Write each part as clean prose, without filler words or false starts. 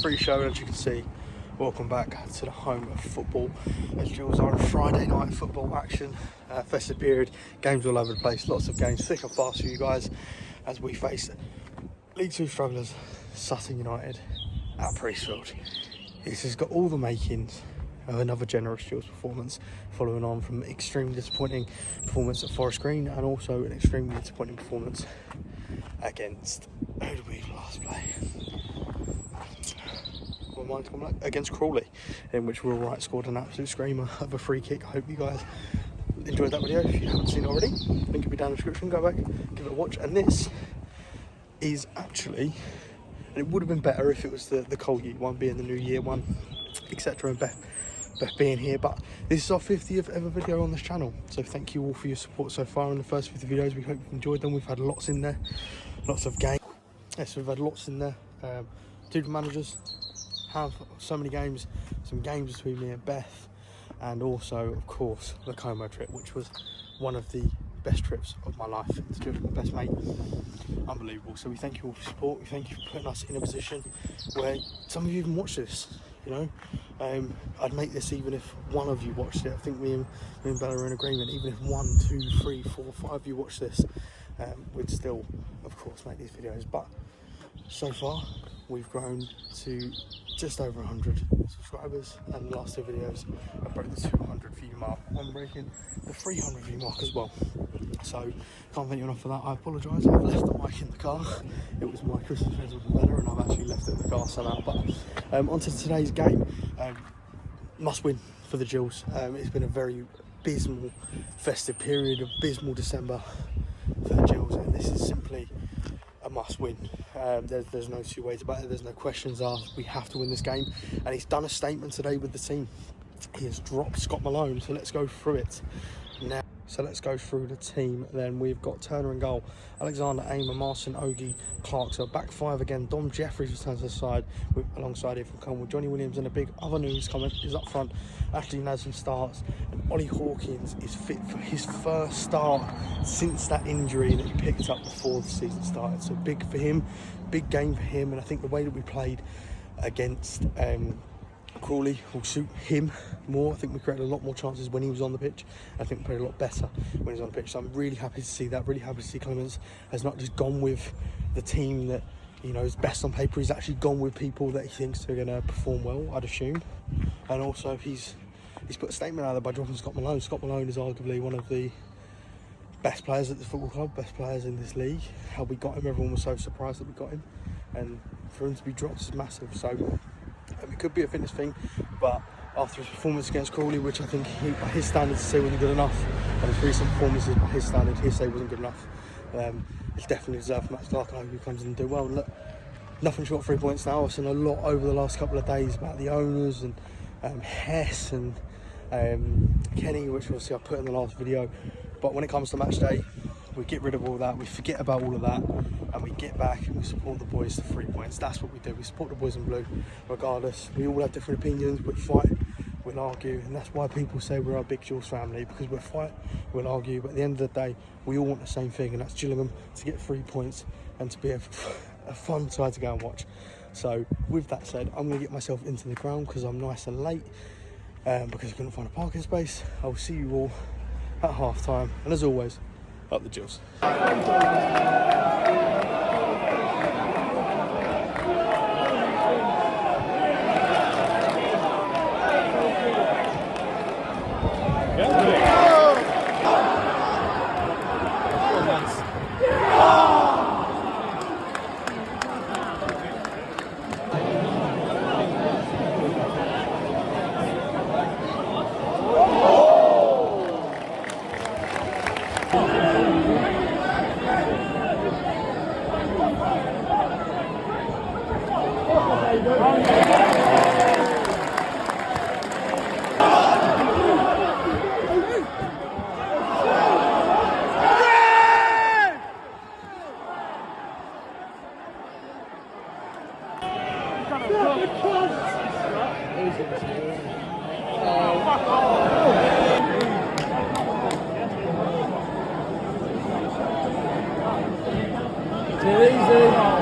pre-show, and as you can see, welcome back to the home of football. As Jules are on Friday night football action, festive period, games all over the place, lots of games, thick and fast for you guys as we face League 2 strugglers, Sutton United at Priestfield. This has got all the makings of another generous Jules performance, following on from an extremely disappointing performance at Forest Green and also an extremely disappointing performance against, who did we last play? Against Crawley, in which Will Wright scored an absolute screamer of a free kick. I hope you guys enjoyed that video. If you haven't seen it already, link will be down in the description. Go back, give it a watch. And this is actually, and it would have been better if it was the Cold Year one being the New Year one, etc. and Beth being here, but this is our 50th ever video on this channel, so thank you all for your support so far in the first 50 videos. We hope you've enjoyed them. We've had lots in there, lots of games. Yes, we've had lots in there. 2 different managers, have so many games, some games between me and Beth, and also of course the Como trip, which was one of the best trips of my life to do it with my best mate. Unbelievable. So we thank you all for support. We thank you for putting us in a position where some of you even watch this, you know. I'd make this even if one of you watched it. I think me and Bella are in agreement. Even if 1, 2, 3, 4, 5 of you watch this, we'd still of course make these videos. But so far we've grown to just over 100 subscribers, and the last 2 videos I broke the 200 view mark. I'm breaking the 300 view mark as well, so can't thank you enough for that. I apologise, I've left the mic in the car. It was my Christmas present from Bella and I've actually left it in the car somehow. But on to today's game. Must win for the Gills. It's been a very abysmal festive period, abysmal December for the Gills, and this is simply a must win. There's no two ways about it. There's no questions asked. We have to win this game, and he's done a statement today with the team. He has dropped Scott Malone, so let's go through it now. So let's go through the team. Then we've got Turner in goal, Alexander, Aimer, Marson, Ogie, Clark. So back 5 again. Dom Jeffries returns to the side alongside it from Cornwall. Johnny Williams and a big other news coming is up front. Ashley Nasm starts, and Ollie Hawkins is fit for his first start since that injury that he picked up before the season started. So big for him, big game for him, and I think the way that we played against Crawley will suit him more. I think we created a lot more chances when he was on the pitch. I think we played a lot better when he was on the pitch. So I'm really happy to see that. Really happy to see Clemance has not just gone with the team that, you know, is best on paper. He's actually gone with people that he thinks are going to perform well, I'd assume. And also he's put a statement out there by dropping Scott Malone. Scott Malone is arguably one of the best players at the football club, best players in this league. How we got him, everyone was so surprised that we got him, and for him to be dropped is massive. So it could be a fitness thing, but after his performance against Crawley, which I think by his standards say wasn't good enough, and his recent performances by his standard he say wasn't good enough, it's definitely deserved for Max Clark. I hope he comes in and do well. And look, nothing short of 3 points now. I've seen a lot over the last couple of days about the owners and Hess and Kenny, which obviously I put in the last video. But when it comes to match day, we get rid of all that, we forget about all of that, and we get back and we support the boys to 3 points. That's what we do. We support the boys in blue, regardless. We all have different opinions, we'll fight, we'll argue, and that's why people say we're a big Jules family, because we'll fight, we'll argue, but at the end of the day, we all want the same thing, and that's Gillingham to get 3 points and to be a fun side to go and watch. So with that said, I'm going to get myself into the ground because I'm nice and late, because I couldn't find a parking space. I'll see you all at half time, and as always, up the Gills. Too easy.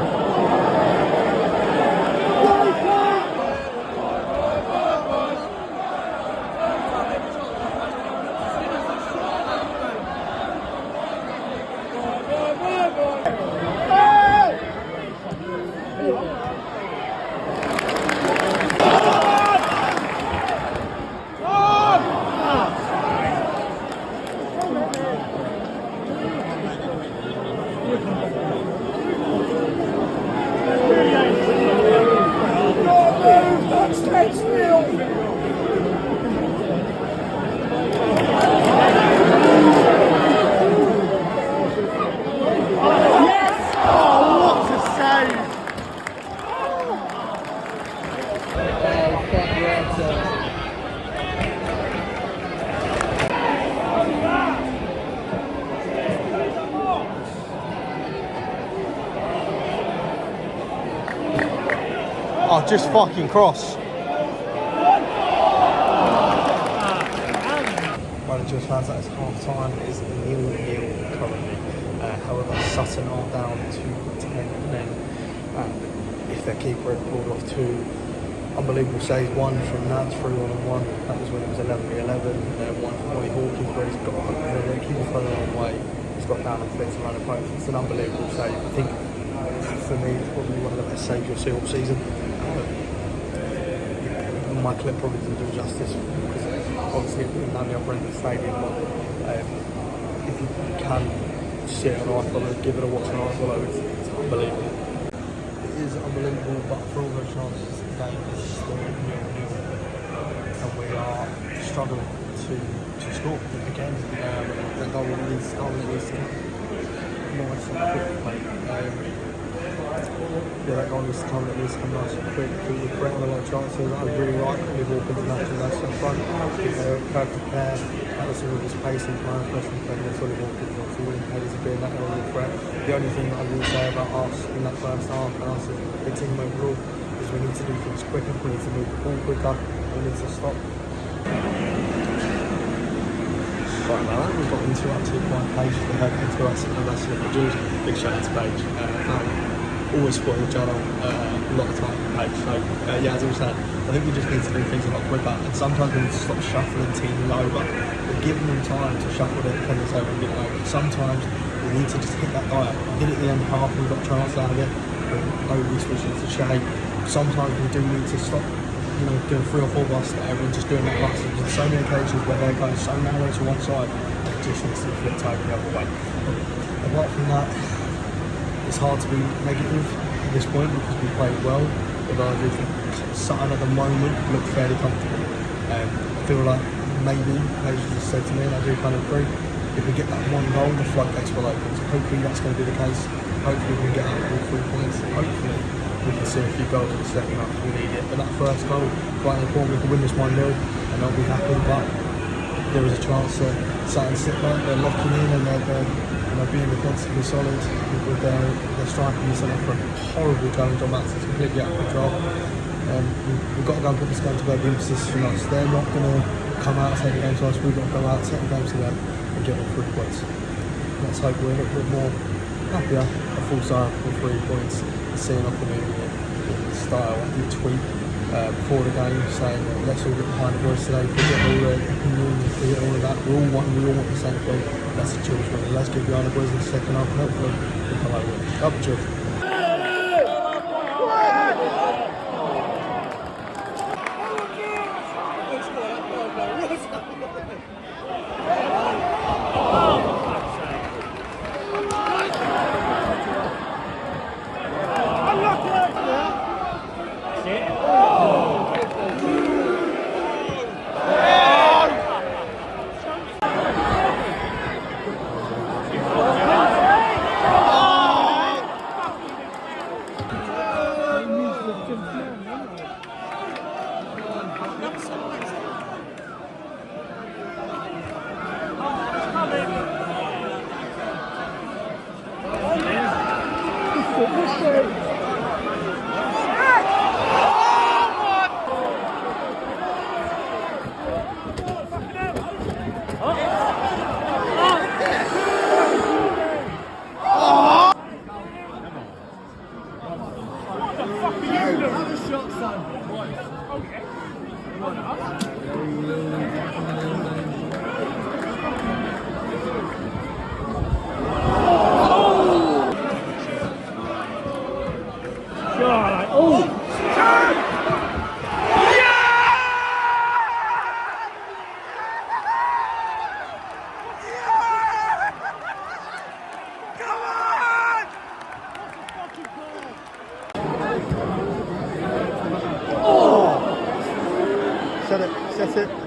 Oh, just fucking cross. Well, it just found out it's half time is 0-0 currently. However, Sutton are down to 10 men. If their keeper had pulled off 2 unbelievable saves, one from Nads through 1-on-1, that was when it was 11-11, and then one from Ollie Hawkins where he's got their keeper further the wrong way. He's got down and flips around the post. It's an unbelievable save. I think for me it's probably one of the best saves you'll see all season. My clip probably doesn't do justice because obviously it's down the upper end of the stadium, but if you can see it on iFollow, give it a watch on iFollow, it's unbelievable. It is unbelievable, but for all those chances, the game is still 0-0 and we are struggling to score again. The goal is nice and quick. Yeah, that goal is time at least come nice and quick. We're creating a lot of chances. I really like with Hawkins and Nash in front. They're a perfect pair. That was with his pace and time, especially when they're Ollie Hawkins obviously winning headers have been that early threat. The only thing that I will say about us in that first half and us as a big team overall is we need to do things quicker, we need to move the ball quicker, we need to stop. Sorry about that, we got interrupted by Paige, we had interrupted by Ambassador for Jules. Big shout out to Paige. Always spoil each other a lot of time on Paige. So yeah, as I was saying, I think we just need to do things a lot quicker, and sometimes we need to stop shuffling teams over. We're giving them time to shuffle their defenders over and get over. Sometimes we need to just hit that guy. We did it at the end of half, we got a chance out of it. Nobody switches to Shay. Sometimes we do need to stop, doing 3 or 4 busts there and just doing that bust. There's so many occasions where they're going so narrow to one side, it just needs to be flipped over the other way. Apart from that, it's hard to be negative at this point because we played well, although I do think Sutton at the moment look fairly comfortable. I feel like maybe, as you just said to me, and I do kind of agree, if we get that one goal, the floodgates will open. So hopefully that's going to be the case. Hopefully we can get out of all 3 points. Hopefully we can see a few goals in the second half if we need it. But that first goal, quite important, we can win this 1-0 and I'll be happy. But there is a chance that Sutton sit back, they're locking in and they're being defensively solid with their striking. We set up for a horrible challenge on that, so it's completely out of control. We've got to go and put this game to bed. The emphasis from us. They're not going to come out and take the game to us. We've got to go out, take the game to them and get all 3 points. Let's hope we're a little bit more happier. A full side with 3 points. Seeing off the style and tweet before the game saying let's all get behind the boys today, forget all the opinions, forget all of that. We all want the same thing. That's the children. Let's get behind the boys in the second half and hopefully we'll come out with it. Up the children. set it, set it.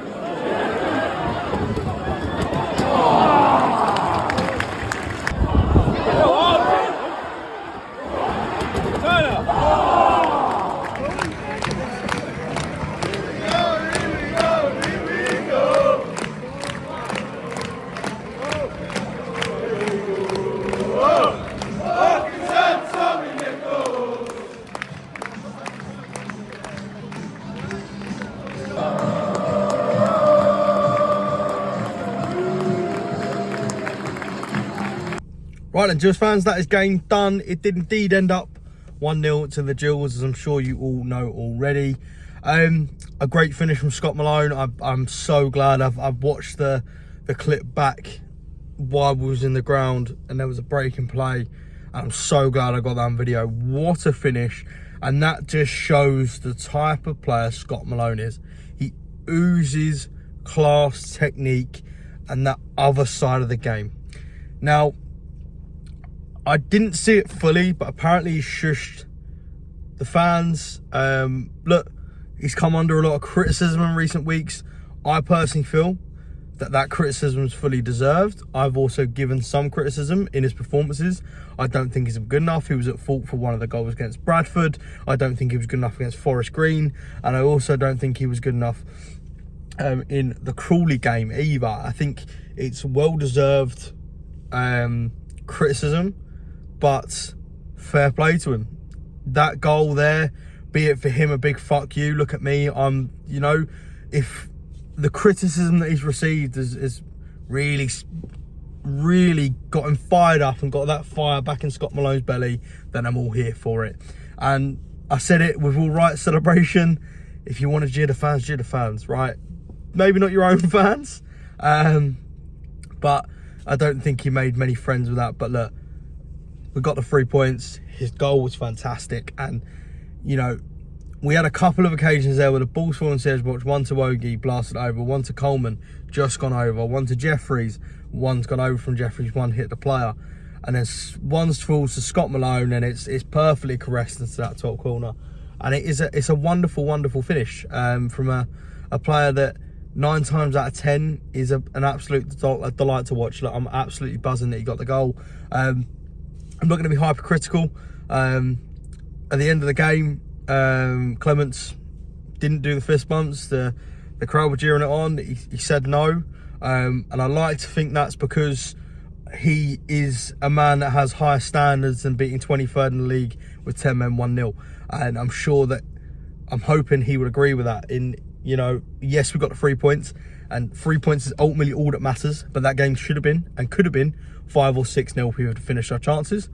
Right then, Gills fans, that is game done. It did indeed end up 1-0 to the Gills, as I'm sure you all know already. A great finish from Scott Malone. I'm so glad I've watched the clip back while we was in the ground and there was a break in play. And I'm so glad I got that on video. What a finish. And that just shows the type of player Scott Malone is. He oozes class, technique, and that other side of the game. Now, I didn't see it fully, but apparently he shushed the fans. Look, he's come under a lot of criticism in recent weeks. I personally feel that criticism is fully deserved. I've also given some criticism in his performances. I don't think he's good enough. He was at fault for one of the goals against Bradford. I don't think he was good enough against Forest Green. And I also don't think he was good enough in the Crawley game either. I think it's well-deserved criticism, but fair play to him. That goal there, be it for him a big fuck you, look at me, you know, if the criticism that he's received is really got him fired up and got that fire back in Scott Malone's belly, then I'm all here for it. And I said it with all right celebration. If you want to jeer the fans, right? Maybe not your own fans, but I don't think he made many friends with that. But look, we got the 3 points. His goal was fantastic. And, you know, we had a couple of occasions there where the ball's fallen Sedge box. One to Ogie, blasted over. One to Coleman, just gone over. One to Jeffries, one's gone over from Jeffries. One hit the player. And then one's falls to Scott Malone, and it's perfectly caressed into that top corner. And it's a wonderful, wonderful finish from a player that 9 times out of 10 is an absolute delight to watch. Like, I'm absolutely buzzing that he got the goal. I'm not going to be hypercritical. At the end of the game, Clemance didn't do the fist bumps. The crowd were jeering it on. He said no. And I like to think that's because he is a man that has higher standards than beating 23rd in the league with 10 men 1-0. And I'm hoping he would agree with that. You know, yes, we got the 3 points, and 3 points is ultimately all that matters. But that game should have been and could have been 5 or 6-0 if we would have finished our chances.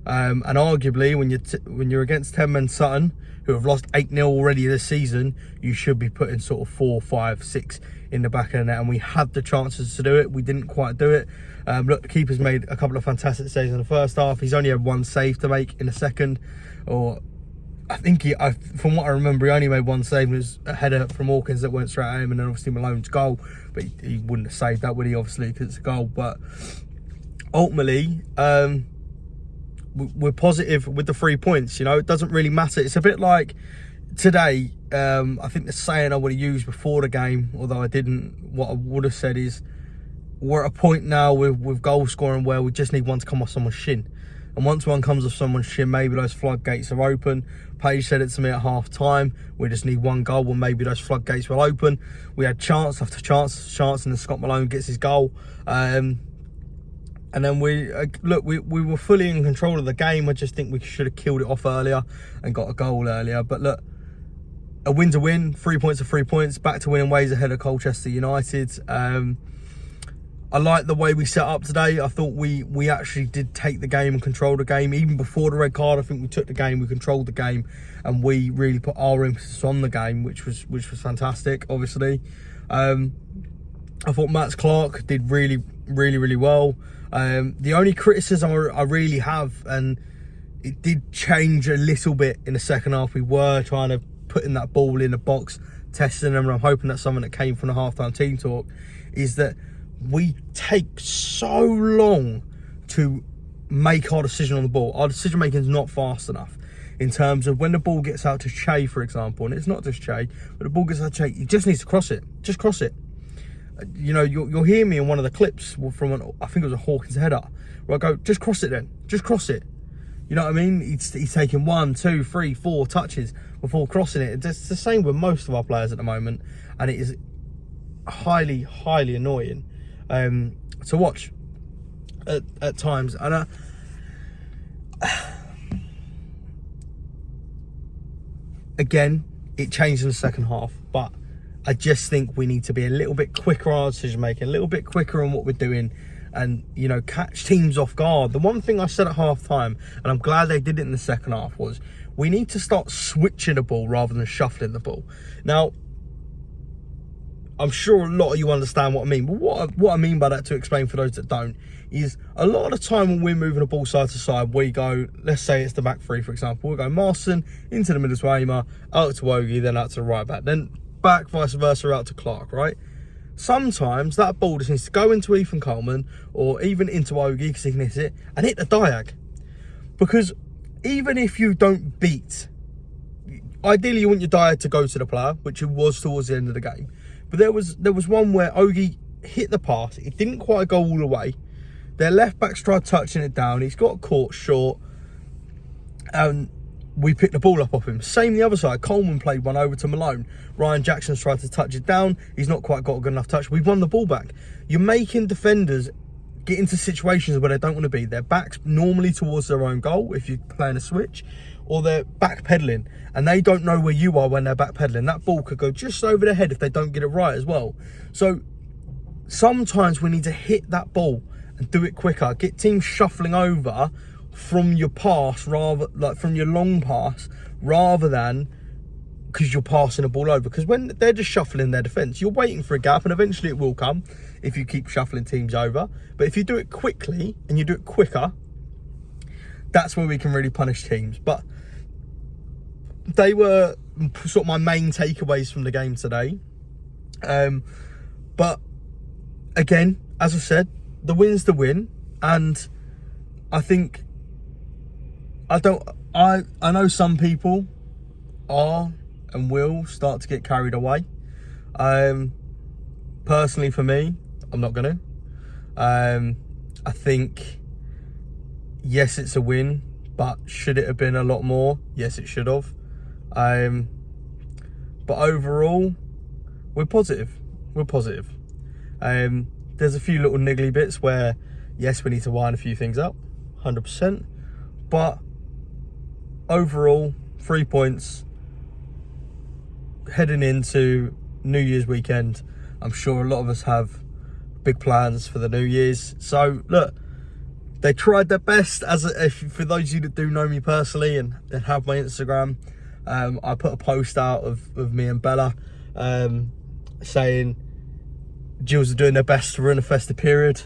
And arguably, when you're against 10 men Sutton, who have lost 8-0 already this season, you should be putting sort of 4, 5, 6 in the back of the net. And we had the chances to do it. We didn't quite do it. Look, the keeper's made a couple of fantastic saves in the first half. He's only had one save to make in the second, or I think from what I remember, he only made one save. It was a header from Hawkins that went straight at him, and then obviously Malone's goal. But he wouldn't have saved that, would he? Obviously, because it's a goal. But ultimately, we're positive with the 3 points. You know, it doesn't really matter. It's a bit like today. I think the saying I would have used before the game, although I didn't, what I would have said is, we're at a point now with goal scoring where we just need one to come off someone's shin. And once one comes off someone's shin, maybe those floodgates are open. Paige said it to me at half time. We just need one goal when maybe those floodgates will open. We had chance after chance, and then Scott Malone gets his goal. And then we were fully in control of the game. I just think we should have killed it off earlier and got a goal earlier. But look, a win's a win. 3 points are 3 points. Back to winning ways ahead of Colchester United. I like the way we set up today. I thought we actually did take the game and control the game. Even before the red card, I think we took the game, we controlled the game, and we really put our emphasis on the game, which was fantastic, obviously. I thought Matt Clark did really, really, really well. The only criticism I really have, and it did change a little bit in the second half, we were trying to put in that ball in the box, testing them, and I'm hoping that's something that came from the halftime team talk, is that we take so long to make our decision on the ball. Our decision making is not fast enough. in terms of when the ball gets out to Che, for example, and it's not just Che, but the ball gets out to Che, he just needs to cross it. Just cross it. You know, you'll hear me in one of the clips from I think it was a Hawkins header, where I go, just cross it then. Just cross it. You know what I mean? He's taking 1, 2, 3, 4 touches before crossing it. It's the same with most of our players at the moment, and it is highly, highly annoying to watch at times. And again, it changed in the second half, but I just think we need to be a little bit quicker on our decision making, a little bit quicker on what we're doing, and, you know, catch teams off guard. The one thing I said at half time, and I'm glad they did it in the second half, was we need to start switching the ball rather than shuffling the ball. Now, I'm sure a lot of you understand what I mean, but what I mean by that, to explain for those that don't, is a lot of the time when we're moving the ball side to side, we go, let's say it's the back three, for example, we'll go Marston into the middle to Aimer, out to Wogie, then out to the right back, then back vice versa out to Clark, right? Sometimes that ball just needs to go into Ethan Coleman or even into Wogie, because he can hit it, and hit the diag. Because even if you don't beat, ideally you want your diag to go to the player, which it was towards the end of the game. But there was one where Ogie hit the pass, it didn't quite go all the way. Their left backs tried touching it down, he's got caught short, and we picked the ball up off him. Same the other side, Coleman played one over to Malone. Ryan Jackson's tried to touch it down, he's not quite got a good enough touch. We've won the ball back. You're making defenders get into situations where they don't want to be. Their backs normally towards their own goal if you're playing a switch, or they're backpedaling and they don't know where you are when they're backpedaling. That ball could go just over their head if they don't get it right as well. So sometimes we need to hit that ball and do it quicker. Get teams shuffling over from your pass, rather like from your long pass, rather than because you're passing the ball over. Because when they're just shuffling their defence, you're waiting for a gap, and eventually it will come if you keep shuffling teams over. But if you do it quickly and you do it quicker, that's where we can really punish teams. But they were sort of my main takeaways from the game today. But again, as I said, the win's the win, and I think I know some people are and will start to get carried away. Personally, for me, I'm not gonna. I think, yes, it's a win, but should it have been a lot more? Yes, it should have. But overall, we're positive. We're positive. There's a few little niggly bits where, yes, we need to wind a few things up, 100%. But overall, 3 points heading into New Year's weekend. I'm sure a lot of us have big plans for the New Year's. So look, they tried their best. For those of you that do know me personally and have my Instagram, I put a post out of me and Bella saying Gills are doing their best to ruin a festive period.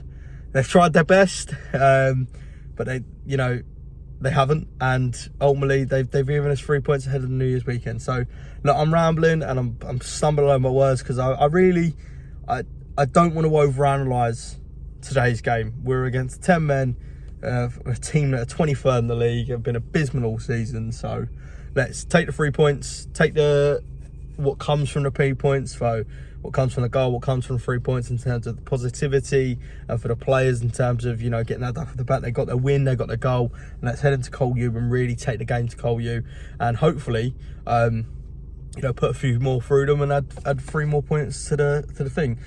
They've tried their best, but they haven't, and ultimately they've given us 3 points ahead of the New Year's weekend. So look, I'm rambling and I'm stumbling over my words, because I don't want to overanalyze today's game. We're against 10 men, a team that are 23rd in the league, have been abysmal all season. So let's take the 3 points, take what comes from the 3 points, so what comes from the goal, what comes from 3 points in terms of the positivity, and for the players in terms of, getting that off the bat. They got their win, they got their goal, and let's head into Cole U and really take the game to Cole U, and hopefully put a few more through them and add 3 more points to the thing.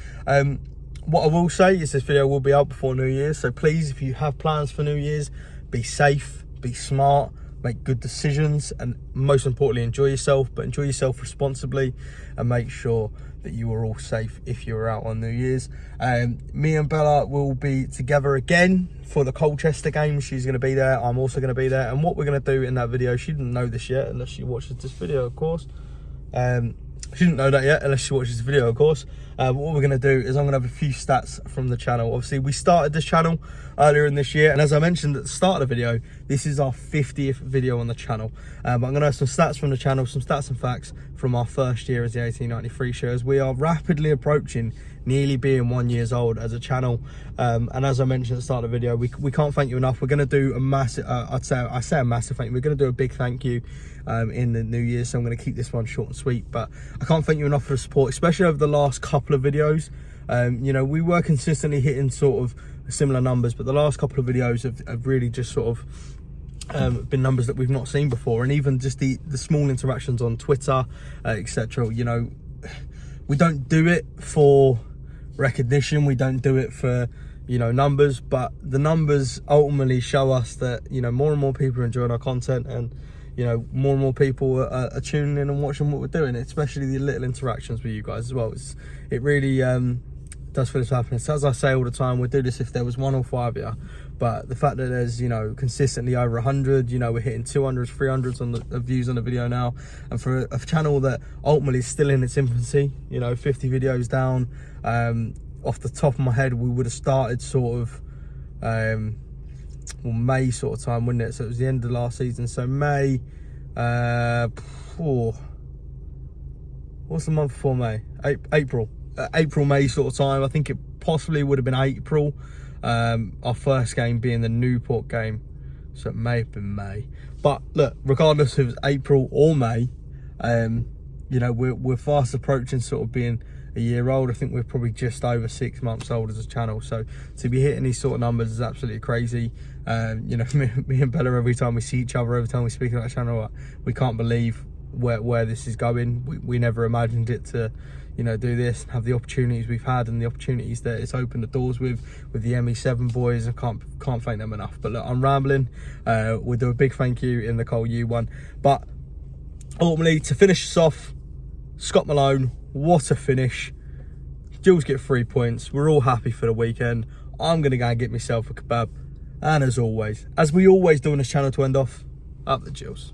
What I will say is this video will be out before New Year's, so please, if you have plans for New Year's, be safe, be smart, make good decisions, and most importantly, enjoy yourself, but enjoy yourself responsibly, and make sure that you are all safe if you're out on New Year's. Me and Bella will be together again for the Colchester game. She's going to be there, I'm also going to be there, and what we're going to do in that video, she didn't know this yet unless she watches this video, of course, She didn't know that yet, unless she watches the video, of course. What we're going to do is I'm going to have a few stats from the channel. Obviously, we started this channel earlier in this year, and as I mentioned at the start of the video, this is our 50th video on the channel. But I'm going to have some stats from the channel, some stats and facts from our first year as the 1893 shows. We are rapidly approaching nearly being 1 year old as a channel, and as I mentioned at the start of the video, we can't thank you enough. We're going to do a massive, I say a massive thank you. We're going to do a big thank you in the new year, so I'm going to keep this one short and sweet. But I can't thank you enough for the support, especially over the last couple of videos. You know, we were consistently hitting sort of similar numbers, but the last couple of videos have really just sort of been numbers that we've not seen before, and even just the small interactions on Twitter, etc. You know, we don't do it for recognition, we don't do it for, you know, numbers, but the numbers ultimately show us that, you know, more and more people are enjoying our content, and, you know, more and more people are tuning in and watching what we're doing, especially the little interactions with you guys as well. It really does feel it's happening. So as I say all the time, we'd do this if there was 1 or 5 of you, but the fact that there's, you know, consistently over 100, you know, we're hitting 200s, 300s on the views on the video now, and for a channel that ultimately is still in its infancy, you know, 50 videos down, off the top of my head, we would have started sort of well, May sort of time, wouldn't it? So it was the end of last season, so May, what's the month before May? April, May sort of time. I think it possibly would have been April, our first game being the Newport game, so it may have been May. But look, regardless if it's April or May, you know, we're fast approaching sort of being a year old. I think we're probably just over 6 months old as a channel, so to be hitting these sort of numbers is absolutely crazy. You know, me and Bella, every time we see each other, every time we speak about the channel, we can't believe where this is going. We never imagined it to, you know, do this and have the opportunities we've had, and the opportunities that it's opened the doors with the ME7 boys. I can't thank them enough. But look, I'm rambling. We'll do a big thank you in the Cole U one, but ultimately, to finish us off, Scott Malone, what a finish. Jules get 3 points. We're all happy for the weekend. I'm going to go and get myself a kebab. And as always, as we always do on this channel to end off, up the Jules.